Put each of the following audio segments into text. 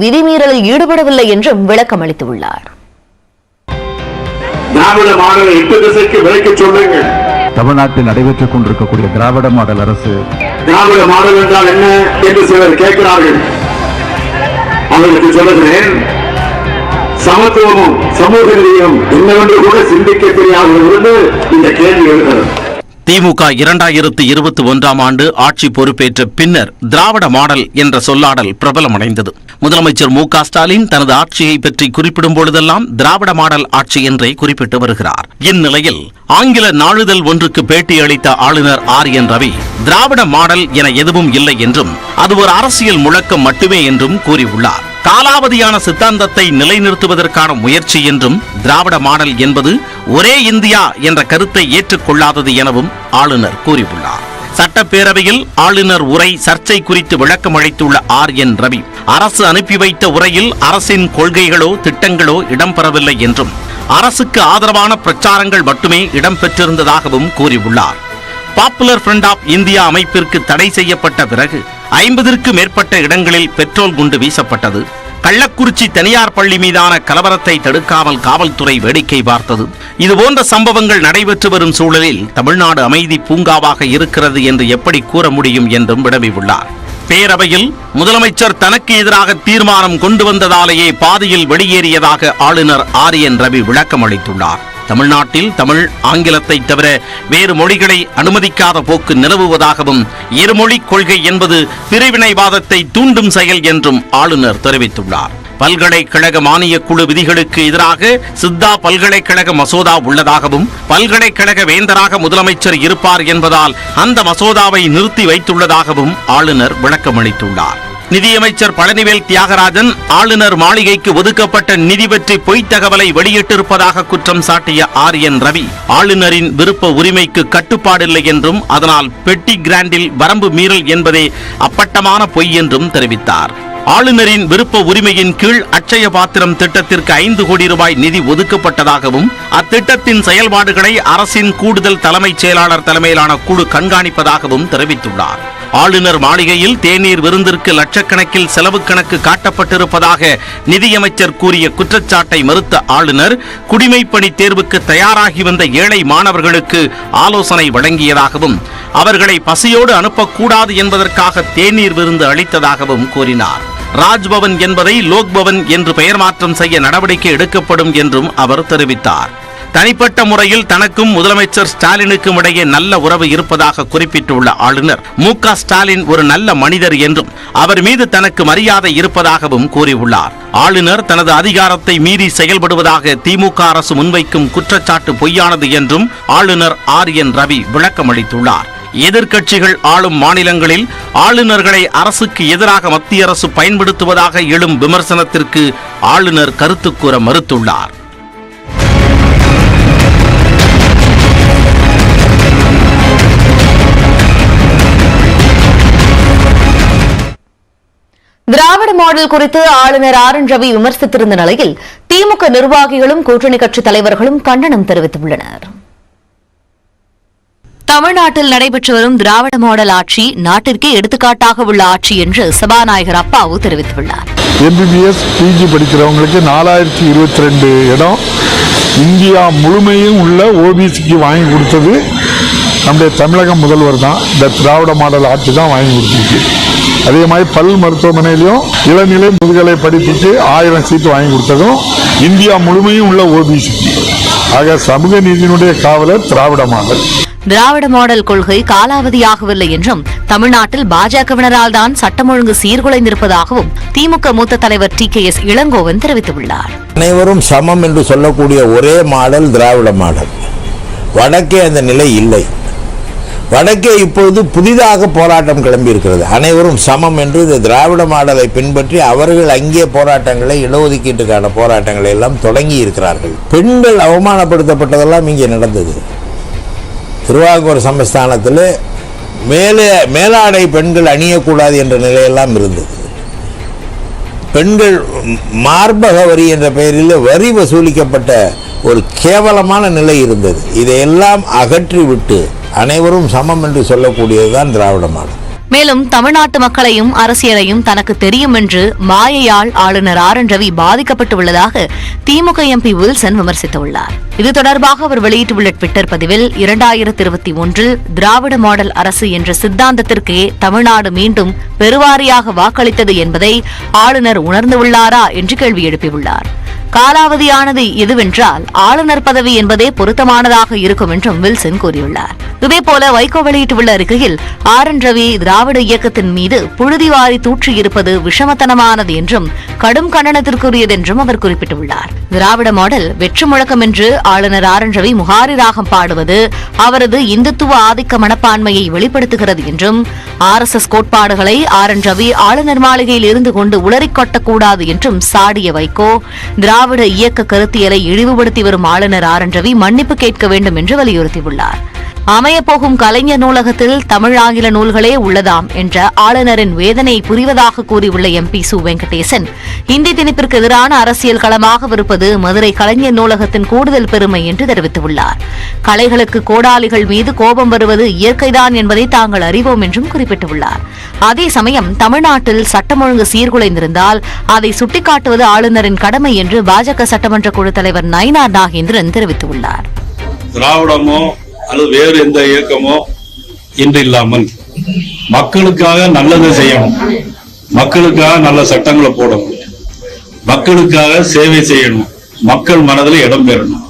விதிமீறலில் ஈடுபடவில்லை என்றும் விளக்கம் அளித்துள்ளார். திராவிட மாடலை 8 திசைக்கு விலக்கிச் சொல்லுங்கள். தமிழ்நாட்டில் நடைபெற்றுக் கொண்டிருக்கக்கூடிய திராவிட மாடல் அரசு திராவிட மாடல் என்றால் என்ன என்று சிலர் கேட்கிறார்கள். அவர்களுக்கு சொல்லுகிறேன், சமத்துவமும் சமூக நீதியும் என்னவென்று கூட சிந்திக்க தெரியாதவர்களுக்கு இந்த கேள்வி எழுகிறது. திமுக 2021ஆம் ஆண்டு ஆட்சி பொறுப்பேற்ற பின்னர் திராவிட மாடல் என்ற சொல்லாடல் பிரபலமடைந்தது. முதலமைச்சர் மு க ஸ்டாலின் தனது ஆட்சியை பற்றி குறிப்பிடும் பொழுதெல்லாம் திராவிட மாடல் ஆட்சி என்றே குறிப்பிட்டு வருகிறார். இந்நிலையில் ஆங்கில நாளிதழ் ஒன்றுக்கு பேட்டியளித்த ஆளுநர் RN ரவி திராவிட மாடல் என எதுவும் இல்லை என்றும் அது ஒரு அரசியல் முழக்கம் மட்டுமே என்றும் கூறியுள்ளார். காலாவதியான சித்தாந்தத்தை நிலைநிறுத்துவதற்கான முயற்சி என்றும் திராவிட மாடல் என்பது ஒரே இந்தியா என்ற கருத்தை ஏற்றுக்கொள்ளாதது எனவும் ஆளுநர் கூறியுள்ளார். சட்டப்பேரவையில் ஆளுநர் உரை சர்ச்சை குறித்து விளக்கம் அளித்துள்ள RN ரவி அரசு அனுப்பி வைத்த உரையில் அரசின் கொள்கைகளோ திட்டங்களோ இடம்பெறவில்லை என்றும் அரசுக்கு ஆதரவான பிரச்சாரங்கள் மட்டுமே இடம்பெற்றிருந்ததாகவும் கூறியுள்ளார். பாப்புலர் ஃப்ரண்ட் ஆஃப் இந்தியா அமைப்பிற்கு தடை செய்யப்பட்ட பிறகு 50க்கும் மேற்பட்ட இடங்களில் பெட்ரோல் குண்டு வீசப்பட்டது. கள்ளக்குறிச்சி தனியார் பள்ளி மீதான கலவரத்தை தடுக்காமல் காவல்துறை வேடிக்கை பார்த்தது. இதுபோன்ற சம்பவங்கள் நடைபெற்று வரும் சூழலில் தமிழ்நாடு அமைதி பூங்காவாக இருக்கிறது என்று எப்படி கூற முடியும் என்றும் வினவியுள்ளார். பேரவையில் முதலமைச்சர் தனக்கு எதிராக தீர்மானம் கொண்டு வந்ததாலேயே பாதியில் வெளியேறியதாக ஆளுநர் RN ரவி விளக்கம் அளித்துள்ளார். தமிழ்நாட்டில் தமிழ் ஆங்கிலத்தை தவிர வேறு மொழிகளை அனுமதிக்காத போக்கு நிலவுவதாகவும் இருமொழி கொள்கை என்பது பிரிவினைவாதத்தை தூண்டும் செயல் என்றும் ஆளுநர் தெரிவித்துள்ளார். பல்கலைக்கழக மானியக் குழு விதிகளுக்கு எதிராக சித்தா பல்கலைக்கழக மசோதா உள்ளதாகவும் பல்கலைக்கழக வேந்தராக முதலமைச்சர் இருப்பார் என்பதால் அந்த மசோதாவை நிறுத்தி வைத்துள்ளதாகவும் ஆளுநர் விளக்கமளித்துள்ளார். நிதியமைச்சர் பழனிவேல் தியாகராஜன் ஆளுநர் மாளிகைக்கு ஒதுக்கப்பட்ட நிதி பற்றி பொய்த் தகவலை வெளியிட்டிருப்பதாக குற்றம் சாட்டிய RN ரவி ஆளுநரின் விருப்ப உரிமைக்கு கட்டுப்பாடில்லை என்றும் அதனால் பெட்டி கிராண்டில் வரம்பு மீறல் என்பதே அப்பட்டமான பொய் என்றும் தெரிவித்தார். ஆளுநரின் விருப்ப உரிமையின் கீழ் அட்சய பாத்திரம் திட்டத்திற்கு 5 கோடி ரூபாய் நிதி ஒதுக்கப்பட்டதாகவும் அத்திட்டத்தின் செயல்பாடுகளை அரசின் கூடுதல் தலைமைச் செயலாளர் தலைமையிலான குழு கண்காணிப்பதாகவும் தெரிவித்துள்ளார். ஆளுநர் மாளிகையில் தேநீர் விருந்திற்கு லட்சக்கணக்கில் செலவு கணக்கு காட்டப்பட்டிருப்பதாக நிதியமைச்சர் கூறிய குற்றச்சாட்டை மறுத்த ஆளுநர் குடிமைப்பணி தேர்வுக்கு தயாராகி வந்த ஏழை மாணவர்களுக்கு ஆலோசனை வழங்கியதாகவும் அவர்களை பசியோடு அனுப்பக்கூடாது என்பதற்காக தேநீர் விருந்து அளித்ததாகவும் கூறினார். ராஜ்பவன் என்பதை லோக்பவன் என்று பெயர் மாற்றம் செய்ய நடவடிக்கை எடுக்கப்படும் என்றும் அவர் தெரிவித்தார். தனிப்பட்ட முறையில் தனக்கும் முதலமைச்சர் ஸ்டாலினுக்கும் இடையே நல்ல உறவு இருப்பதாக குறிப்பிட்டுள்ள ஆளுநர் மு க ஸ்டாலின் ஒரு நல்ல மனிதர் என்றும் அவர் மீது தனக்கு மரியாதை இருப்பதாகவும் கூறியுள்ளார். ஆளுநர் தனது அதிகாரத்தை மீறி செயல்படுவதாக திமுக அரசு முன்வைக்கும் குற்றச்சாட்டு பொய்யானது என்றும் ஆளுநர் RN ரவி விளக்கமளித்துள்ளார். எதிர்க்கட்சிகள் ஆளும் மாநிலங்களில் ஆளுநர்களை அரசுக்கு எதிராக மத்திய அரசு பயன்படுத்துவதாக எழும் விமர்சனத்திற்கு ஆளுநர் கருத்து கூற மறுத்துள்ளார். திராவிட மாடல் குறித்து ஆளுநர் RN ரவி விமர்சித்திருந்த நிலையில் திமுக நிர்வாகிகளும் கூட்டணி கட்சித் தலைவர்களும் கண்டனம் தெரிவித்துள்ளனர். தமிழ்நாட்டில் நடைபெற்று வரும் திராவிட மாடல் ஆட்சி நாட்டிற்கே எடுத்துக்காட்டாக உள்ள ஆட்சி என்று சபாநாயகர் அப்பாவு தெரிவித்துள்ளார். MBBS PG படிக்கிறவங்களுக்கு 4022 இடம் இந்தியா முழுமையும் உள்ள OBCக்கு வாங்கி கொடுத்தது நம்முடைய தமிழக முதல்வர் தான். இந்த திராவிட மாடல் ஆட்சி தான் வாங்கி கொடுத்துருக்கு. அதே மாதிரி பல் மருத்துவமனையிலையும் இளநிலை முதுகலை படிப்புக்கு 1000 சீட்டு வாங்கி கொடுத்ததும் இந்தியா முழுமையும் உள்ள OBCக்கு. ஆக சமூக நீதியினுடைய காவலர் திராவிட மாடல். திராவிட மாடல் கொள்கை காலாவதியாகவில்லை என்றும் தமிழ்நாட்டில் பாஜகவினரால் தான் சட்டம் ஒழுங்கு சீர்குலைந்திருப்பதாகவும் திமுக மூத்த தலைவர் TKS இளங்கோவன் தெரிவித்துள்ளார். அனைவரும் சமம் என்று சொல்லக்கூடிய ஒரே மாடல் திராவிட மாடல். வடக்கே அந்த நிலை இல்லை. வடக்கே இப்பொழுது புதிதாக போராட்டம் கிளம்பி இருக்கிறது. அனைவரும் சமம் என்று இந்த திராவிட மாடலை பின்பற்றி அவர்கள் அங்கே போராட்டங்களை இடஒதுக்கீட்டுக்கான போராட்டங்களை எல்லாம் தொடங்கி இருக்கிறார்கள். பெண்கள் அவமானப்படுத்தப்பட்டதெல்லாம் இங்கே நடந்தது. திருவாங்கூர் சமஸ்தானத்தில் மேலாடை பெண்கள் அணியக்கூடாது என்ற நிலையெல்லாம் இருந்தது. பெண்கள் மார்பக வரி என்ற பெயரில் வரி வசூலிக்கப்பட்ட ஒரு கேவலமான நிலை இருந்தது. இதையெல்லாம் அகற்றிவிட்டு அனைவரும் சமம் என்று சொல்லக்கூடியதுதான் திராவிட மாடல். மேலும் தமிழ்நாட்டு மக்களையும் அரசியலையும் தனக்கு தெரியும் என்று மாயையால் ஆளுநர் ஆர் என் ரவி பாதிக்கப்பட்டுள்ளதாக திமுக எம்பி வில்சன் விமர்சித்துள்ளார். இது தொடர்பாக அவர் வெளியிட்டுள்ள ட்விட்டர் பதிவில் 2021 திராவிட மாடல் அரசு என்ற சித்தாந்தத்திற்கே தமிழ்நாடு மீண்டும் பெருவாரியாக வாக்களித்தது என்பதை ஆளுநர் உணர்ந்துள்ளாரா என்று கேள்வி எழுப்பியுள்ளார். காலாவதியானது எதுவென்றால் ஆளுநர் பதவி என்பதே பொருத்தமானதாக இருக்கும் என்றும் வில்சன் கூறியுள்ளார். இதேபோல வைகோ வெளியிட்டுள்ள அறிக்கையில் ஆர் என் ரவி திராவிட இயக்கத்தின் மீது புழுதி வாரி தூற்றியிருப்பது விஷமத்தனமானது என்றும் கடும் கண்டனத்திற்குரியது என்றும் அவர் குறிப்பிட்டுள்ளார். திராவிட மாடல் வெற்று முழக்கம் என்று ஆளுநர் ஆர் என் ரவி முகாரி ராகம் பாடுவது அவரது இந்துத்துவ ஆதிக்க மனப்பான்மையை வெளிப்படுத்துகிறது என்றும் RSS கோட்பாடுகளை ஆர் என் ரவி ஆளுநர் மாளிகையில் இருந்து கொண்டு உளறிக் கொட்டக்கூடாது என்றும் சாடிய வைகோ திராவிட இயக்க கருத்தியலை இழிவுபடுத்தி வரும் ஆளுநர் ஆர் என் ரவி மன்னிப்பு கேட்க வேண்டும் என்று வலியுறுத்தியுள்ளார். அமையப்போகும் கலைஞர் நூலகத்தில் தமிழ் ஆங்கில நூல்களே உள்ளதாம் என்ற ஆளுநரின் வேதனையை புரிவதாக கூறியுள்ள MP சு வெங்கடேசன், இந்தி திணிப்பிற்கு எதிரான அரசியல் களமாக இருப்பது மதுரை கலைஞர் நூலகத்தின் கூடுதல் பெருமை என்று தெரிவித்துள்ளார். கலைகளுக்கு கோடாளிகள் மீது கோபம் வருவது இயற்கைதான் என்பதை தாங்கள் அறிவோம் என்றும் குறிப்பிட்டுள்ளார். அதே சமயம் தமிழ்நாட்டில் சட்டம் ஒழுங்கு சீர்குலைந்திருந்தால் அதை சுட்டிக்காட்டுவது ஆளுநரின் கடமை என்று பாஜக சட்டமன்ற குழு தலைவர் நயினார் நாகேந்திரன் தெரிவித்துள்ளார். திராவிடமோ அல்லது வேறு எந்த இயக்கமோ இன்று இல்லாமல் மக்களுக்காக நல்லதை செய்யணும், மக்களுக்காக நல்ல சட்டங்களை போடணும், மக்களுக்காக சேவை செய்யணும், மக்கள் மனதில் இடம் பெறணும்.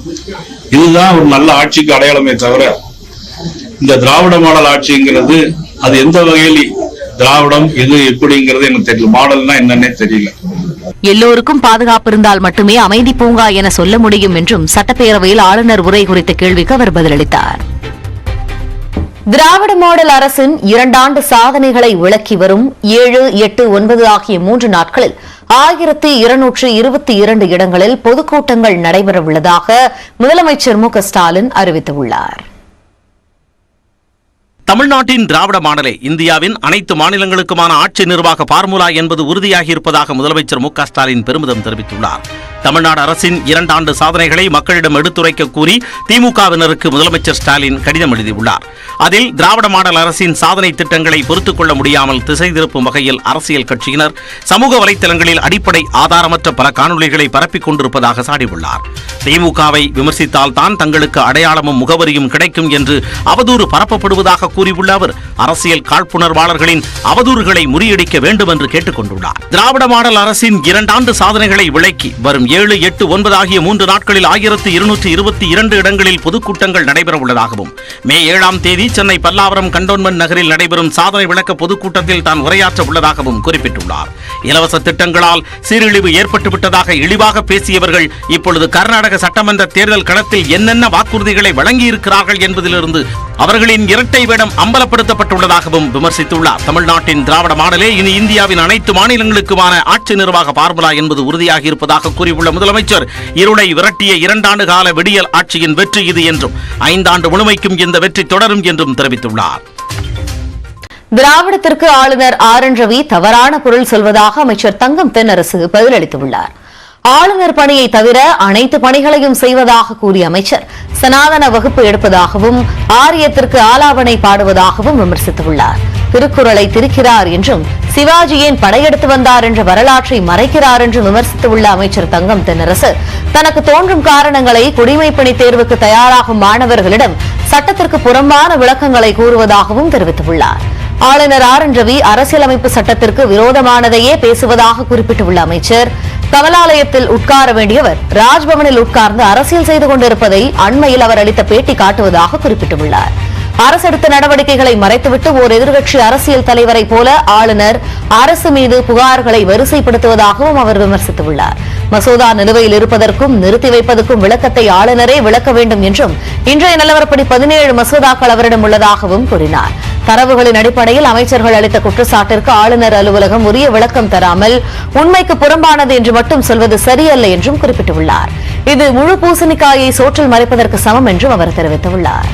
இதுதான் ஒரு நல்ல ஆட்சிக்கு அடையாளமே தவிர இந்த திராவிட மாடல் ஆட்சிங்கிறது அது எந்த வகையில் திராவிடம் இது எப்படிங்கிறது எனக்கு தெரியல. மாடல்னா என்னன்னே தெரியல. எல்லோருக்கும் பாதுகாப்பு இருந்தால் மட்டுமே அமைதி பூங்கா என சொல்ல முடியும் என்றும் சட்டப்பேரவையில் ஆளுநர் உரை குறித்த கேள்விக்கு அவர் பதிலளித்தார். திராவிட மாடல் அரசின் 2 ஆண்டு சாதனைகளை விளக்கி வரும் 7, 8, 9 ஆகிய 3 நாட்களில் 1222 இடங்களில் பொதுக்கூட்டங்கள் நடைபெறவுள்ளதாக முதலமைச்சர் மு.க.ஸ்டாலின் அறிவித்துள்ளார். தமிழ்நாட்டின் திராவிட மாடலே இந்தியாவின் அனைத்து மாநிலங்களுக்குமான ஆட்சி நிர்வாக பார்முலா என்பது உறுதியாகி இருப்பதாக முதலமைச்சர் மு.க.ஸ்டாலின் பெருமிதம் தெரிவித்துள்ளார். தமிழ்நாடு அரசின் 2 ஆண்டு சாதனைகளை மக்களிடம் எடுத்துரைக்க கூறி திமுகவினருக்கு முதலமைச்சர் ஸ்டாலின் கடிதம் எழுதியுள்ளார். அதில் திராவிட மாடல் அரசின் சாதனை திட்டங்களை பொறுத்துக் கொள்ள முடியாமல் திசை திருப்பும் வகையில் அரசியல் கட்சியினர் சமூக வலைதளங்களில் அடிப்படை ஆதாரமற்ற பல காணொலிகளை பரப்பிக் கொண்டிருப்பதாக சாடியுள்ளார். திமுகவை விமர்சித்தால் தான் தங்களுக்கு அடையாளமும் முகவரியும் கிடைக்கும் என்று அவதூறு பரப்பப்படுவதாக கூறியுள்ள அவர் அரசியல் காழ்ப்புணர்வாளர்களின் அவதூறுகளை முறியடிக்க வேண்டும் என்று கேட்டுக் கொண்டுள்ளார். திராவிட மாடல் அரசின் 2 ஆண்டு சாதனைகளை விளக்கி வரும் 7, 8, 9 ஆகிய 3 நாட்களில் 1222 இடங்களில் பொதுக்கூட்டங்கள் நடைபெற உள்ளதாகவும் மே 7ஆம் தேதி சென்னை பல்லாவரம் கண்டோன்மென்ட் நகரில் நடைபெறும் சாதனை விளக்க பொதுக்கூட்டத்தில் தான் உரையாற்ற உள்ளதாகவும் குறிப்பிட்டுள்ளார். இலவச திட்டங்களால் சீரழிவு ஏற்பட்டுவிட்டதாக இழிவாக பேசியவர்கள் இப்பொழுது கர்நாடக சட்டமன்ற தேர்தல் களத்தில் என்னென்ன வாக்குறுதிகளை வழங்கியிருக்கிறார்கள் என்பதிலிருந்து அவர்களின் இரட்டை வேடம் அம்பலப்படுத்தப்பட்டுள்ளதாகவும் விமர்சித்துள்ளார். தமிழ்நாட்டின் திராவிட மாடலே இனி இந்தியாவின் அனைத்து மாநிலங்களுக்குமான ஆட்சி நிர்வாக பார்முலா என்பது உறுதியாகி இருப்பதாக கூறியுள்ள முதலமைச்சர் இருளை விரட்டிய 2 ஆண்டு கால விடியல் ஆட்சியின் வெற்றி இது என்றும் 5 ஆண்டு முழுமைக்கும் இந்த வெற்றி தொடரும் என்றும் தெரிவித்துள்ளார். திராவிடத்திற்கு ஆளுநர் ஆர் என் ரவி தவறான பொருள் சொல்வதாக அமைச்சர் தங்கம் தென்னரசு பதிலளித்துள்ளார். ஆளுநர் பணியை தவிர அனைத்து பணிகளையும் செய்வதாக கூறிய அமைச்சர் சனாதன வகுப்பு எடுப்பதாகவும் ஆரியத்திற்கு ஆலாபனை பாடுவதாகவும் விமர்சித்துள்ளார். திருக்குறளை திரிக்கிறார் என்றும் சிவாஜி ஏன் படையெடுத்து வந்தார் என்ற வரலாற்றை மறைக்கிறார் என்று விமர்சித்துள்ள அமைச்சர் தங்கம் தென்னரசு தனக்கு தோன்றும் காரணங்களை குடிமைப்பணி தேர்வுக்கு தயாராகும் மாணவர்களிடம் சட்டத்திற்கு புறம்பான விளக்கங்களை கூறுவதாகவும் தெரிவித்துள்ளார். ஆளுநர் ஆர் என் ரவி அரசியலமைப்பு சட்டத்திற்கு விரோதமானதையே பேசுவதாக குறிப்பிட்டுள்ள அமைச்சர் கமலாலயத்தில் உட்கார வேண்டியவர் ராஜ்பவனில் உட்கார்ந்து அரசியல் செய்து கொண்டிருப்பதை அண்மையில் அவர் அளித்த பேட்டி காட்டுவதாக குறிப்பிட்டுள்ளார். அரசு எடுத்த நடவடிக்கைகளை மறைத்துவிட்டு ஓர் எதிர்க்கட்சி அரசியல் தலைவரை போல ஆளுநர் அரசு மீது புகார்களை வரிசைப்படுத்துவதாகவும் அவர் விமர்சித்துள்ளார். மசோதா நிலுவையில் இருப்பதற்கும் நிறுத்தி வைப்பதற்கும் விளக்கத்தை ஆளுநரே விளக்க வேண்டும் என்றும் இன்றைய நிலவரப்படி 17 மசோதாக்கள் அவரிடம் உள்ளதாகவும் கூறினார். தரவுகளின் அடிப்படையில் அமைச்சர்கள் அளித்த குற்றச்சாட்டிற்கு ஆளுநர் அலுவலகம் உரிய விளக்கம் தராமல் உண்மைக்கு புறம்பானது என்று மட்டும் சொல்வது சரியல்ல என்றும் குறிப்பிட்டுள்ளார். இது முழு பூசணிக்காயை சோற்றில் மறைப்பதற்கு சமம் என்றும் அவர் தெரிவித்துள்ளார்.